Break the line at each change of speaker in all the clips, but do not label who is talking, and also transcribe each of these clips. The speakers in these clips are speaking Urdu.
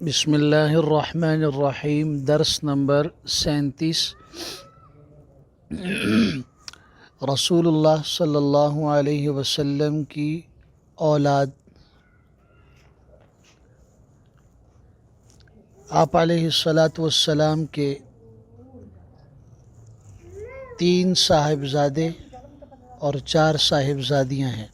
بسم اللہ الرحمن الرحیم۔ درس نمبر 37۔ رسول اللہ صلی اللہ علیہ وسلم کی اولاد۔ آپ علیہ الصلاۃ والسلام کے 3 صاحبزادے اور 4 صاحبزادیاں ہیں۔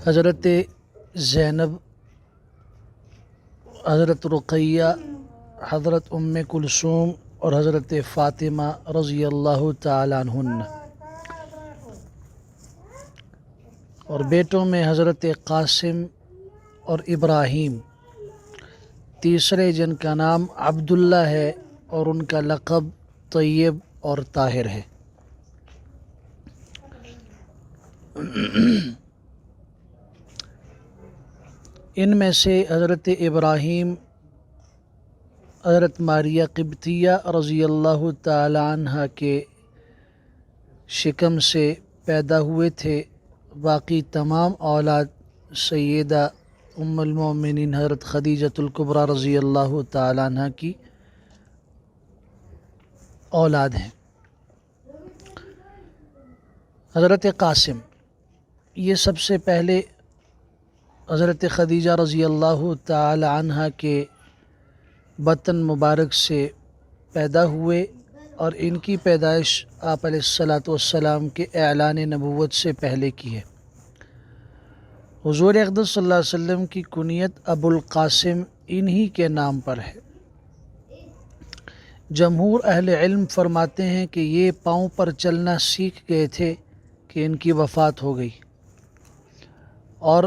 حضرت زینب، حضرت رقیہ، حضرت کلثوم اور حضرت فاطمہ رضی اللہ تعالی عنہن، اور بیٹوں میں حضرت قاسم اور ابراہیم، تیسرے جن کا نام عبداللہ ہے اور ان کا لقب طیب اور طاہر ہے۔ ان میں سے حضرت ابراہیم حضرت ماریہ قبطیہ رضی اللہ تعالی عنہ کے شکم سے پیدا ہوئے تھے۔ باقی تمام اولاد سیدہ ام المؤمنین حضرت خدیجۃ الکبریٰ رضی اللہ تعالی عنہ کی اولاد ہیں۔ حضرت قاسم، یہ سب سے پہلے حضرت خدیجہ رضی اللہ تعالی عنہ کے بطن مبارک سے پیدا ہوئے، اور ان کی پیدائش آپ علیہ الصلاۃ والسلام کے اعلان نبوت سے پہلے کی ہے۔ حضور اقدس صلی اللہ علیہ وسلم کی کنیت ابو القاسم انہی کے نام پر ہے۔ جمہور اہل علم فرماتے ہیں کہ یہ پاؤں پر چلنا سیکھ گئے تھے کہ ان کی وفات ہو گئی، اور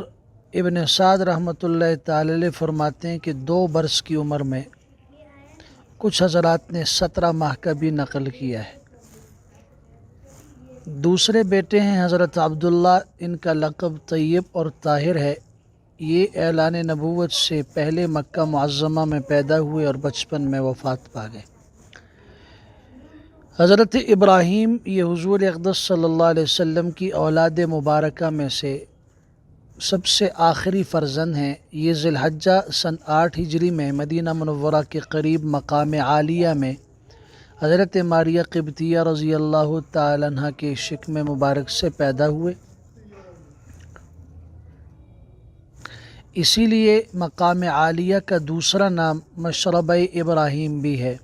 ابن سعد رحمۃ اللہ تعالی علیہ فرماتے ہیں کہ 2 برس کی عمر میں کچھ حضرات نے 17 ماہ کا بھی نقل کیا ہے۔ دوسرے بیٹے ہیں حضرت عبداللہ، ان کا لقب طیب اور طاہر ہے۔ یہ اعلان نبوت سے پہلے مکہ معظمہ میں پیدا ہوئے اور بچپن میں وفات پا گئے۔ حضرت ابراہیم، یہ حضور اقدس صلی اللہ علیہ وسلم کی اولاد مبارکہ میں سے سب سے آخری فرزند ہیں۔ یہ ذی الحجہ سن 8 ہجری میں مدینہ منورہ کے قریب مقام عالیہ میں حضرت ماریہ قبطیہ رضی اللہ تعالی عنہ کے شکم مبارک سے پیدا ہوئے۔ اسی لیے مقام عالیہ کا دوسرا نام مشربہ ابراہیم بھی ہے۔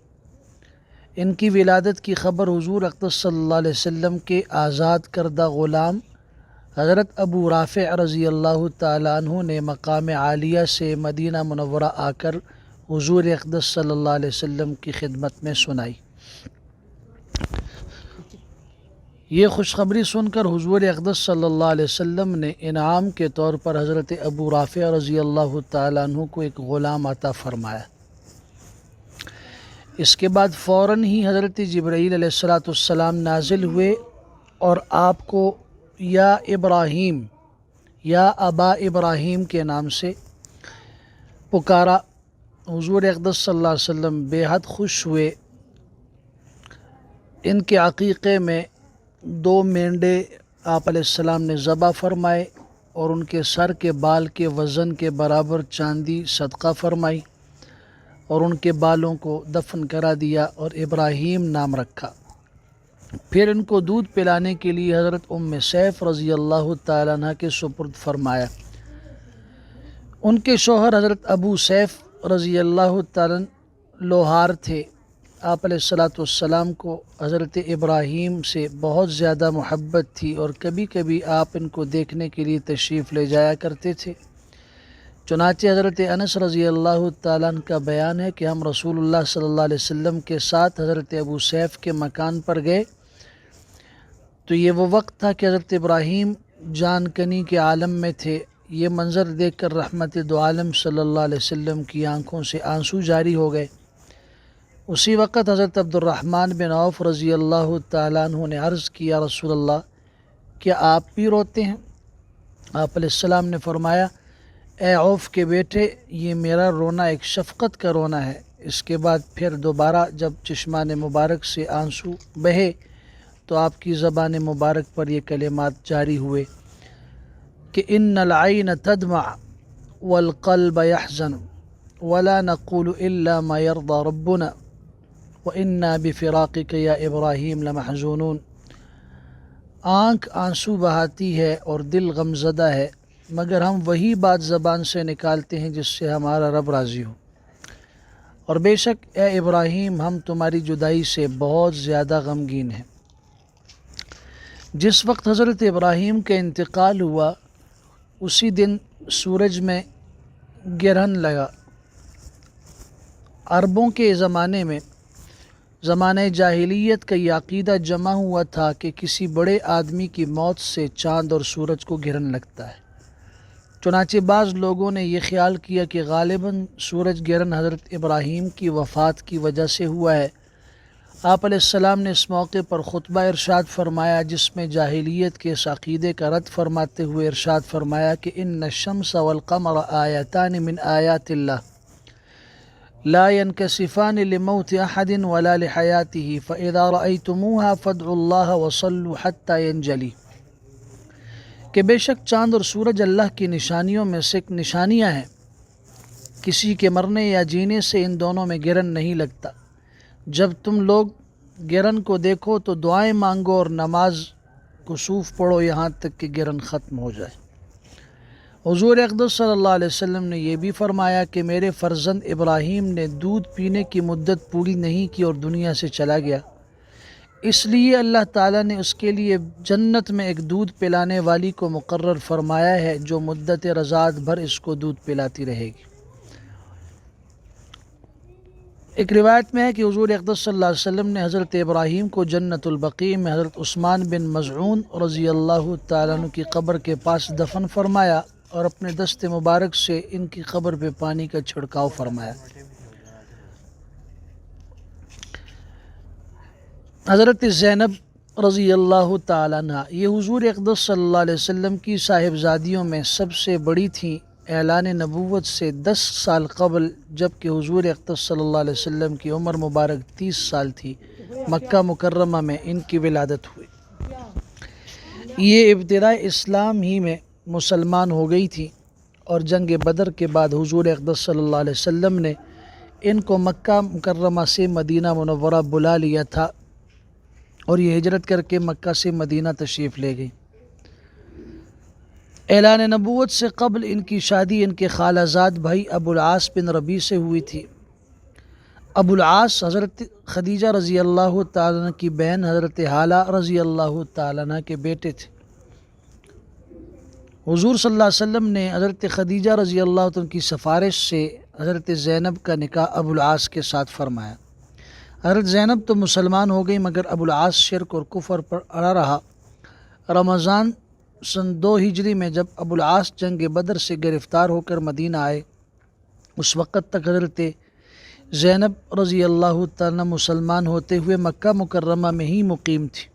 ان کی ولادت کی خبر حضور اقدس صلی اللہ علیہ وسلم کے آزاد کردہ غلام حضرت ابو رافع رضی اللہ تعالی عنہ نے مقام عالیہ سے مدینہ منورہ آ کر حضور اقدس صلی اللہ علیہ وسلم کی خدمت میں سنائی۔ یہ خوشخبری سن کر حضور اقدس صلی اللہ علیہ وسلم نے انعام کے طور پر حضرت ابو رافع رضی اللہ تعالی عنہ کو ایک غلام عطا فرمایا۔ اس کے بعد فوراً ہی حضرت جبرائیل علیہ السلام نازل ہوئے اور آپ کو یا ابراہیم یا ابا ابراہیم کے نام سے پکارا۔ حضور اقدس صلی اللہ علیہ وسلم بے حد خوش ہوئے۔ ان کے عقیقے میں 2 مینڈے آپ علیہ السلام نے ذبح فرمائے اور ان کے سر کے بال کے وزن کے برابر چاندی صدقہ فرمائی، اور ان کے بالوں کو دفن کرا دیا اور ابراہیم نام رکھا۔ پھر ان کو دودھ پلانے کے لیے حضرت سیف رضی اللہ تعالیٰ عنہ کے سپرد فرمایا۔ ان کے شوہر حضرت ابو سیف رضی اللہ تعالیٰ لوہار تھے۔ آپ علیہ الصلاۃ والسلام کو حضرت ابراہیم سے بہت زیادہ محبت تھی، اور کبھی کبھی آپ ان کو دیکھنے کے لیے تشریف لے جایا کرتے تھے۔ چنانچہ حضرت انس رضی اللہ تعالیٰ عنہ کا بیان ہے کہ ہم رسول اللہ صلی اللہ علیہ وسلم کے ساتھ حضرت ابو سیف کے مکان پر گئے، تو یہ وہ وقت تھا کہ حضرت ابراہیم جان کنی کے عالم میں تھے۔ یہ منظر دیکھ کر رحمت دو عالم صلی اللہ علیہ وسلم کی آنکھوں سے آنسو جاری ہو گئے۔ اسی وقت حضرت عبد الرحمن بن عوف رضی اللہ تعالیٰ عنہ نے عرض کیا، رسول اللہ، کیا آپ بھی روتے ہیں؟ آپ علیہ السلام نے فرمایا، اے عوف کے بیٹے، یہ میرا رونا ایک شفقت کا رونا ہے۔ اس کے بعد پھر دوبارہ جب چشمان مبارک سے آنسو بہے تو آپ کی زبان مبارک پر یہ کلمات جاری ہوئے کہ ان العین تدمع والقلب يحزن ولا نقول إلا ما يرضى ربنا وإنا بفراقك يا إبراهيم لمحزونون۔ آنکھ آنسو بہاتی ہے اور دل غمزدہ ہے، مگر ہم وہی بات زبان سے نکالتے ہیں جس سے ہمارا رب راضی ہو، اور بے شک اے ابراہیم ہم تمہاری جدائی سے بہت زیادہ غمگین ہیں۔ جس وقت حضرت ابراہیم کا انتقال ہوا اسی دن سورج میں گرہن لگا۔ عربوں کے زمانے میں، زمانہ جاہلیت کا یہ عقیدہ جمع ہوا تھا کہ کسی بڑے آدمی کی موت سے چاند اور سورج کو گرہن لگتا ہے۔ چنانچہ بعض لوگوں نے یہ خیال کیا کہ غالباً سورج گرہن حضرت ابراہیم کی وفات کی وجہ سے ہوا ہے۔ آپ علیہ السلام نے اس موقع پر خطبہ ارشاد فرمایا جس میں جاہلیت کے اس عقیدے کا رد فرماتے ہوئے ارشاد فرمایا کہ ان الشمس والقمر آیتان من آیات اللہ لا ينكسفان لموت احد ولا لحیاته فاذا رأيتموها فادعوا الله وصلوا حتى ينجلي، کہ بے شک چاند اور سورج اللہ کی نشانیوں میں سے ایک نشانیاں ہیں، کسی کے مرنے یا جینے سے ان دونوں میں گرہن نہیں لگتا۔ جب تم لوگ گرہن کو دیکھو تو دعائیں مانگو اور نماز کسوف پڑھو یہاں تک کہ گرہن ختم ہو جائے۔ حضور اقدس صلی اللہ علیہ وسلم نے یہ بھی فرمایا کہ میرے فرزند ابراہیم نے دودھ پینے کی مدت پوری نہیں کی اور دنیا سے چلا گیا، اس لیے اللہ تعالیٰ نے اس کے لیے جنت میں ایک دودھ پلانے والی کو مقرر فرمایا ہے جو مدت رضاعت بھر اس کو دودھ پلاتی رہے گی۔ ایک روایت میں ہے کہ حضور اقدس صلی اللہ علیہ وسلم نے حضرت ابراہیم کو جنت البقیع میں حضرت عثمان بن مظعون رضی اللہ تعالیٰ عنہ کی قبر کے پاس دفن فرمایا اور اپنے دست مبارک سے ان کی قبر پہ پانی کا چھڑکاؤ فرمایا۔ حضرت زینب رضی اللہ تعالیٰ عنہ یہ حضور اقدس صلی اللہ علیہ وسلم کی صاحبزادیوں میں سب سے بڑی تھیں۔ اعلان نبوت سے 10 سال قبل جبکہ حضور اقدس صلی اللہ علیہ وسلم کی عمر مبارک 30 سال تھی، مکہ مکرمہ میں ان کی ولادت ہوئی۔ یہ ابتدائے اسلام ہی میں مسلمان ہو گئی تھی اور جنگ بدر کے بعد حضور اقدس صلی اللہ علیہ وسلم نے ان کو مکہ مکرمہ سے مدینہ منورہ بلا لیا تھا اور یہ ہجرت کر کے مکہ سے مدینہ تشریف لے گئی۔ اعلان نبوت سے قبل ان کی شادی ان کے خالہ زاد بھائی ابو العاص بن ربیع سے ہوئی تھی۔ ابو العاص حضرت خدیجہ رضی اللہ تعالیٰ عنہ کی بہن حضرت حالہ رضی اللہ تعالیٰ عنہ کے بیٹے تھے۔ حضور صلی اللہ علیہ وسلم نے حضرت خدیجہ رضی اللہ عنہ کی سفارش سے حضرت زینب کا نکاح ابو العاص کے ساتھ فرمایا۔ حضرت زینب تو مسلمان ہو گئی مگر ابو العاص شرک اور کفر پر اڑا رہا۔ رمضان سن 2 ہجری میں جب ابو العاص جنگ بدر سے گرفتار ہو کر مدینہ آئے اس وقت تک حضرت زینب رضی اللہ تعالیٰ مسلمان ہوتے ہوئے مکہ مکرمہ میں ہی مقیم تھی۔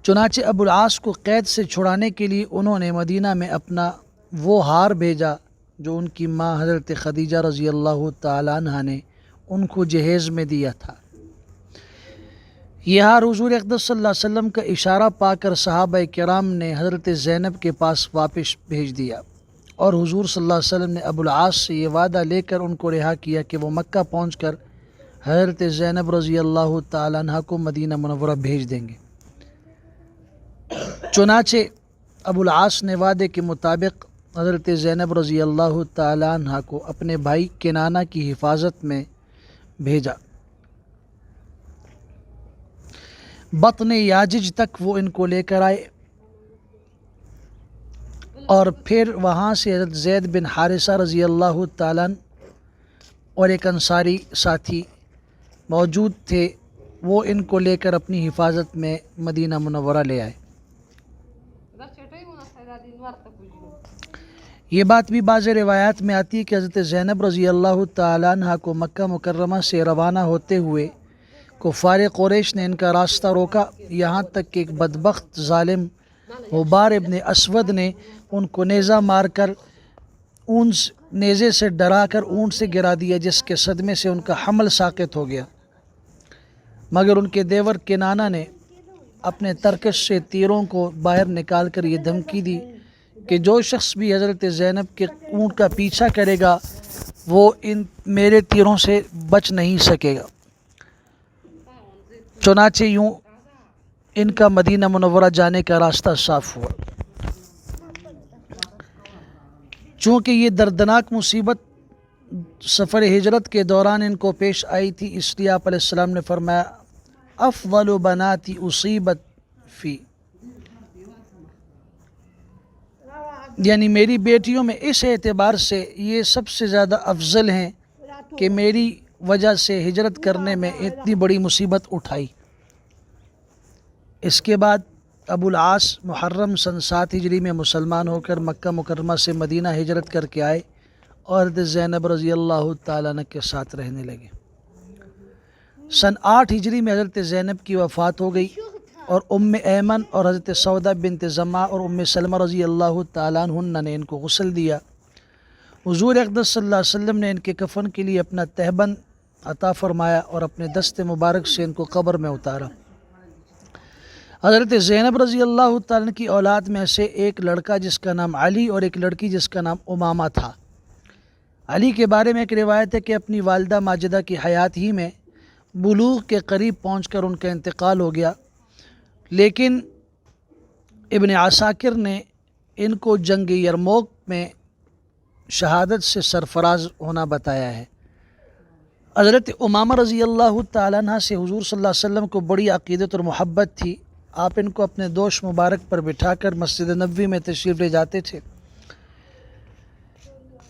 چنانچہ ابو العاص کو قید سے چھڑانے کے لیے انہوں نے مدینہ میں اپنا وہ ہار بھیجا جو ان کی ماں حضرت خدیجہ رضی اللہ تعالیٰ عنہ نے ان کو جہیز میں دیا تھا۔ یہ ہار حضور اقدس صلی اللہ علیہ وسلم کا اشارہ پا کر صحابہ کرام نے حضرت زینب کے پاس واپس بھیج دیا اور حضور صلی اللہ علیہ وسلم نے ابو العاص سے یہ وعدہ لے کر ان کو رہا کیا کہ وہ مکہ پہنچ کر حضرت زینب رضی اللہ تعالیٰ عنہ کو مدینہ منورہ بھیج دیں گے۔ چنانچہ ابو العاص نے وعدے کے مطابق حضرت زینب رضی اللہ تعالیٰ عنہ کو اپنے بھائی کنانہ کی حفاظت میں بھیجا۔ بطن یاجج تک وہ ان کو لے کر آئے اور پھر وہاں سے حضرت زید بن حارثہ رضی اللہ تعالیٰ عنہ اور ایک انصاری ساتھی موجود تھے، وہ ان کو لے کر اپنی حفاظت میں مدینہ منورہ لے آئے۔ یہ بات بھی بعض روایات میں آتی ہے کہ حضرت زینب رضی اللہ تعالیٰ عنہ کو مکہ مکرمہ سے روانہ ہوتے ہوئے کفار قریش نے ان کا راستہ روکا، یہاں تک کہ ایک بدبخت ظالم حبار ابن اسود نے ان کو نیزہ مار کر نیزے سے ڈرا کر اونٹ سے گرا دیا، جس کے صدمے سے ان کا حمل ساقط ہو گیا۔ مگر ان کے دیور کنانہ نے اپنے ترکش سے تیروں کو باہر نکال کر یہ دھمکی دی کہ جو شخص بھی حضرت زینب کے اونٹ کا پیچھا کرے گا وہ ان میرے تیروں سے بچ نہیں سکے گا۔ چنانچہ یوں ان کا مدینہ منورہ جانے کا راستہ صاف ہوا۔ چونکہ یہ دردناک مصیبت سفر ہجرت کے دوران ان کو پیش آئی تھی، اس لیے آپ علیہ السلام نے فرمایا افضل بناتی اصیبت فی، یعنی میری بیٹیوں میں اس اعتبار سے یہ سب سے زیادہ افضل ہیں کہ میری وجہ سے ہجرت کرنے میں اتنی بڑی مصیبت اٹھائی۔ اس کے بعد ابو العاص محرم سن 7 ہجری میں مسلمان ہو کر مکہ مکرمہ سے مدینہ ہجرت کر کے آئے اور حضرت زینب رضی اللہ تعالیٰ عنہ کے ساتھ رہنے لگے۔ سن 8 ہجری میں حضرت زینب کی وفات ہو گئی اور ام ایمن اور حضرت سودہ بنت زمعہ اور ام سلمہ رضی اللہ تعالیٰ عنہ نے ان کو غسل دیا۔ حضور اقدس صلی اللہ علیہ وسلم نے ان کے کفن کے لیے اپنا تہبند عطا فرمایا اور اپنے دست مبارک سے ان کو قبر میں اتارا۔ حضرت زینب رضی اللہ تعالیٰ عنہ کی اولاد میں سے ایک لڑکا جس کا نام علی اور ایک لڑکی جس کا نام امامہ تھا۔ علی کے بارے میں ایک روایت ہے کہ اپنی والدہ ماجدہ کی حیات ہی میں بلوغ کے قریب پہنچ کر ان کا انتقال ہو گیا، لیکن ابن عساکر نے ان کو جنگ یرموک میں شہادت سے سرفراز ہونا بتایا ہے۔ حضرت امامہ رضی اللہ تعالیٰ عنہ سے حضور صلی اللہ علیہ وسلم کو بڑی عقیدت اور محبت تھی۔ آپ ان کو اپنے دوش مبارک پر بٹھا کر مسجد نبوی میں تشریف لے جاتے تھے۔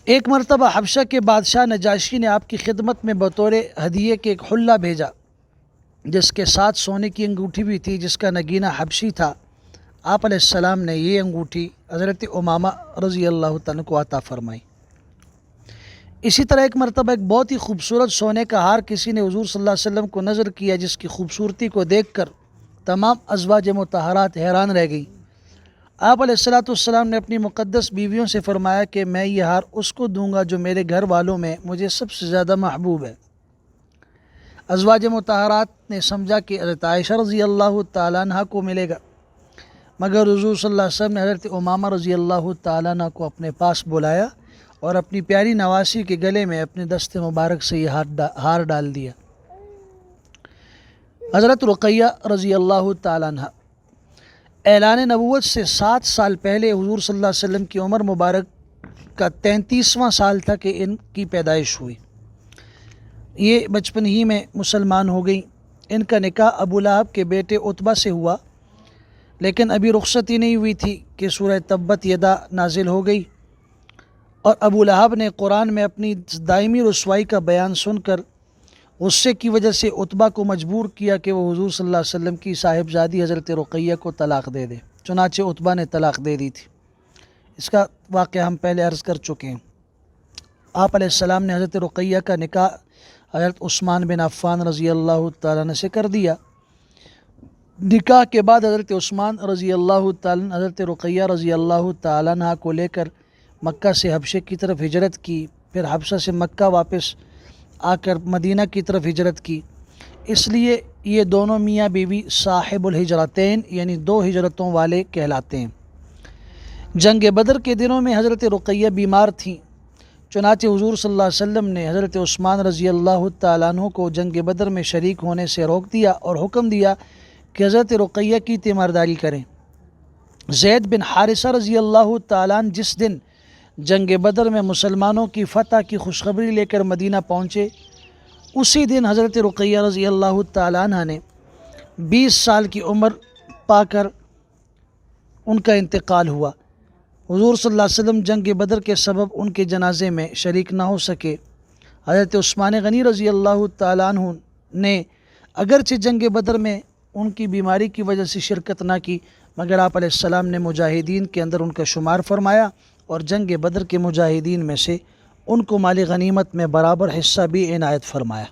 ایک مرتبہ حبشہ کے بادشاہ نجاشی نے آپ کی خدمت میں بطور ہدیے کے ایک حلہ بھیجا جس کے ساتھ سونے کی انگوٹھی بھی تھی جس کا نگینہ حبشی تھا۔ آپ علیہ السلام نے یہ انگوٹھی حضرت امامہ رضی اللہ تعالیٰ کو عطا فرمائی۔ اسی طرح ایک مرتبہ ایک بہت ہی خوبصورت سونے کا ہار کسی نے حضور صلی اللہ علیہ وسلم کو نظر کیا جس کی خوبصورتی کو دیکھ کر تمام ازواج مطہرات حیران رہ گئیں۔ آپ علیہ السلام نے اپنی مقدس بیویوں سے فرمایا کہ میں یہ ہار اس کو دوں گا جو میرے گھر والوں میں مجھے سب سے زیادہ محبوب ہے۔ ازواج مطہرات نے سمجھا کہ حضرت عائشہ رضی اللہ تعالیٰ عنہ کو ملے گا، مگر حضور صلی اللہ علیہ وسلم نے حضرت امامہ رضی اللہ تعالیٰ عنہ کو اپنے پاس بلایا اور اپنی پیاری نواسی کے گلے میں اپنے دست مبارک سے یہ ہار ڈال دیا۔ حضرت رقیہ رضی اللہ تعالیٰ عنہ اعلان نبوت سے 7 سال پہلے حضور صلی اللہ علیہ وسلم کی عمر مبارک کا 33واں سال تھا کہ ان کی پیدائش ہوئی۔ یہ بچپن ہی میں مسلمان ہو گئیں۔ ان کا نکاح ابو لہب کے بیٹے عتبہ سے ہوا، لیکن ابھی رخصتی نہیں ہوئی تھی کہ سورہ تبت یدا نازل ہو گئی اور ابو لہب نے قرآن میں اپنی دائمی رسوائی کا بیان سن کر غصے کی وجہ سے عتبہ کو مجبور کیا کہ وہ حضور صلی اللہ علیہ وسلم کی صاحبزادی حضرت رقیہ کو طلاق دے دے۔ چنانچہ عتبہ نے طلاق دے دی تھی۔ اس کا واقعہ ہم پہلے عرض کر چکے ہیں۔ آپ علیہ السلام نے حضرت رقیہ کا نکاح حضرت عثمان بن عفان رضی اللہ تعالیٰ عنہ سے کر دیا۔ نکاح کے بعد حضرت عثمان رضی اللہ تعالیٰ عنہ حضرت رقیہ رضی اللہ تعالیٰ عنہ کو لے کر مکہ سے حبشے کی طرف ہجرت کی، پھر حبشہ سے مکہ واپس آ کر مدینہ کی طرف ہجرت کی۔ اس لیے یہ دونوں میاں بیوی صاحب الہجرتین یعنی 2 ہجرتوں والے کہلاتے ہیں۔ جنگ بدر کے دنوں میں حضرت رقیہ بیمار تھیں، چنانچہ حضور صلی اللہ علیہ وسلم نے حضرت عثمان رضی اللہ تعالیٰ عنہ کو جنگ بدر میں شریک ہونے سے روک دیا اور حکم دیا کہ حضرت رقیہ کی تیمارداری کریں۔ زید بن حارثہ رضی اللہ تعالیٰ عنہ جس دن جنگ بدر میں مسلمانوں کی فتح کی خوشخبری لے کر مدینہ پہنچے، اسی دن حضرت رقیہ رضی اللہ تعالیٰ عنہ نے 20 سال کی عمر پا کر ان کا انتقال ہوا۔ حضور صلی اللہ علیہ وسلم جنگ بدر کے سبب ان کے جنازے میں شریک نہ ہو سکے۔ حضرت عثمان غنی رضی اللہ تعالیٰ عنہ نے اگرچہ جنگ بدر میں ان کی بیماری کی وجہ سے شرکت نہ کی، مگر آپ علیہ السلام نے مجاہدین کے اندر ان کا شمار فرمایا اور جنگ بدر کے مجاہدین میں سے ان کو مال غنیمت میں برابر حصہ بھی عنایت فرمایا۔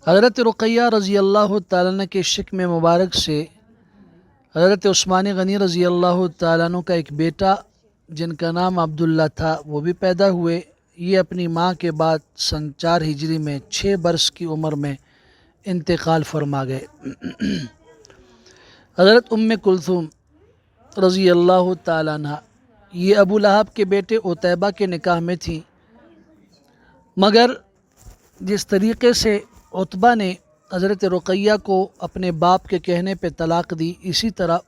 حضرت رقیہ رضی اللہ تعالیٰ عنہ کے شکم مبارک سے حضرت عثمان غنی رضی اللہ تعالیٰ عنہ کا ایک بیٹا جن کا نام عبداللہ تھا وہ بھی پیدا ہوئے۔ یہ اپنی ماں کے بعد سن 4 ہجری میں 6 برس کی عمر میں انتقال فرما گئے۔ حضرت کلثوم رضی اللہ تعالیٰ عنہ یہ ابو لہب کے بیٹے عتیبہ کے نکاح میں تھیں، مگر جس طریقے سے عتبہ نے حضرت رقیہ کو اپنے باپ کے کہنے پہ طلاق دی، اسی طرح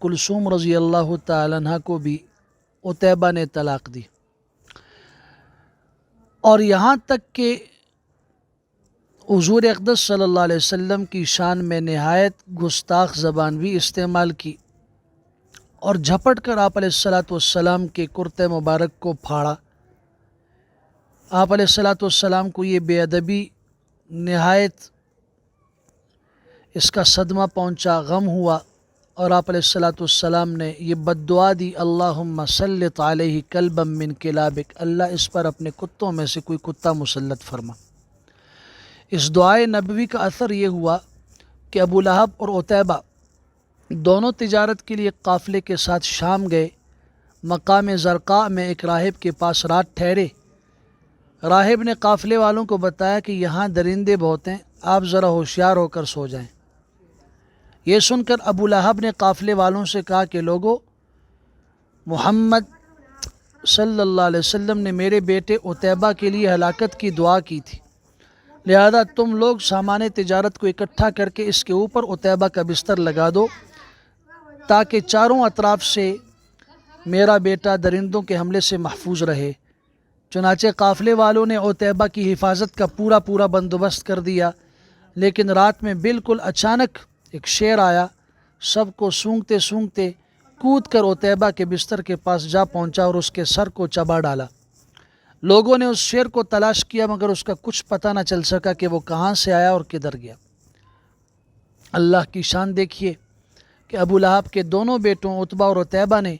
کلثوم رضی اللہ تعالیٰ عنہ کو بھی عتیبہ نے طلاق دی، اور یہاں تک کہ حضور اقدس صلی اللہ علیہ وسلم کی شان میں نہایت گستاخ زبان بھی استعمال کی اور جھپٹ کر آپ علیہ الصلاۃ والسلام کے کرتے مبارک کو پھاڑا۔ آپ علیہ الصلاۃ والسلام کو یہ بے ادبی نہایت اس کا صدمہ پہنچا، غم ہوا، اور آپ علیہ الصلاۃ والسلام نے یہ بد دعا دی، اللہم سلط علیہ کلبا من کلابک، اللہ اس پر اپنے کتوں میں سے کوئی کتا مسلط فرما۔ اس دعائے نبوی کا اثر یہ ہوا کہ ابو لہب اور عتیبہ دونوں تجارت کے لیے قافلے کے ساتھ شام گئے۔ مقام زرقاء میں ایک راہب کے پاس رات ٹھہرے۔ راہب نے قافلے والوں کو بتایا کہ یہاں درندے بہت ہیں، آپ ذرا ہوشیار ہو کر سو جائیں۔ یہ سن کر ابو لہب نے قافلے والوں سے کہا کہ لوگو، محمد صلی اللہ علیہ وسلم نے میرے بیٹے عتیبہ کے لیے ہلاکت کی دعا کی تھی، لہذا تم لوگ سامان تجارت کو اکٹھا کر کے اس کے اوپر عتیبہ کا بستر لگا دو تاکہ چاروں اطراف سے میرا بیٹا درندوں کے حملے سے محفوظ رہے۔ چنانچہ قافلے والوں نے عتیبہ کی حفاظت کا پورا بندوبست کر دیا، لیکن رات میں بالکل اچانک ایک شیر آیا، سب کو سونگتے سونگتے کود کر عتیبہ کے بستر کے پاس جا پہنچا اور اس کے سر کو چبا ڈالا۔ لوگوں نے اس شیر کو تلاش کیا مگر اس کا کچھ پتہ نہ چل سکا کہ وہ کہاں سے آیا اور کدھر گیا۔ اللہ کی شان دیکھیے کہ ابو لہب کے دونوں بیٹوں عتبہ اور عتیبہ نے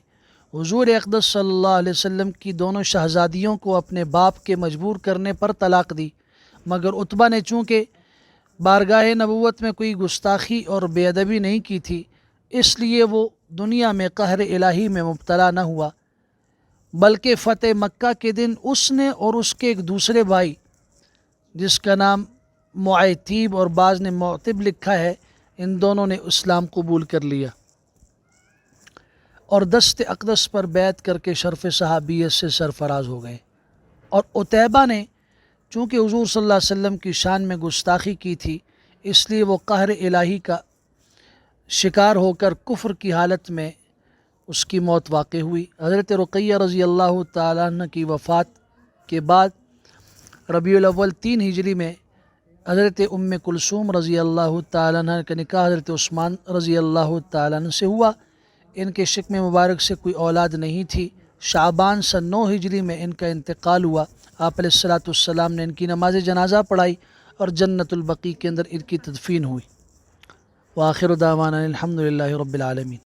حضور اقدس صلی اللہ علیہ وسلم کی دونوں شہزادیوں کو اپنے باپ کے مجبور کرنے پر طلاق دی، مگر عتبہ نے چونکہ بارگاہ نبوت میں کوئی گستاخی اور بے ادبی نہیں کی تھی، اس لیے وہ دنیا میں قہر الہی میں مبتلا نہ ہوا، بلکہ فتح مکہ کے دن اس نے اور اس کے ایک دوسرے بھائی جس کا نام معیتیب اور بعض نے معتب لکھا ہے، ان دونوں نے اسلام قبول کر لیا اور دست اقدس پر بیعت کر کے شرف صحابیت سے سرفراز ہو گئے۔ اور عتیبہ نے چونکہ حضور صلی اللہ علیہ وسلم کی شان میں گستاخی کی تھی، اس لیے وہ قہر الہی کا شکار ہو کر کفر کی حالت میں اس کی موت واقع ہوئی۔ حضرت رقیہ رضی اللہ تعالیٰ عنہ کی وفات کے بعد ربیع الاول 3 ہجری میں حضرت کلثوم رضی اللہ تعالیٰ عنہ کا نکاح حضرت عثمان رضی اللہ تعالیٰ عنہ سے ہوا۔ ان کے شکم مبارک سے کوئی اولاد نہیں تھی۔ شعبان سن 9 ہجری میں ان کا انتقال ہوا۔ آپ علیہ الصلاۃ والسلام نے ان کی نماز جنازہ پڑھائی اور جنت البقیع کے اندر ان کی تدفین ہوئی۔ وآخر دعوانا الحمدللہ رب العالمین۔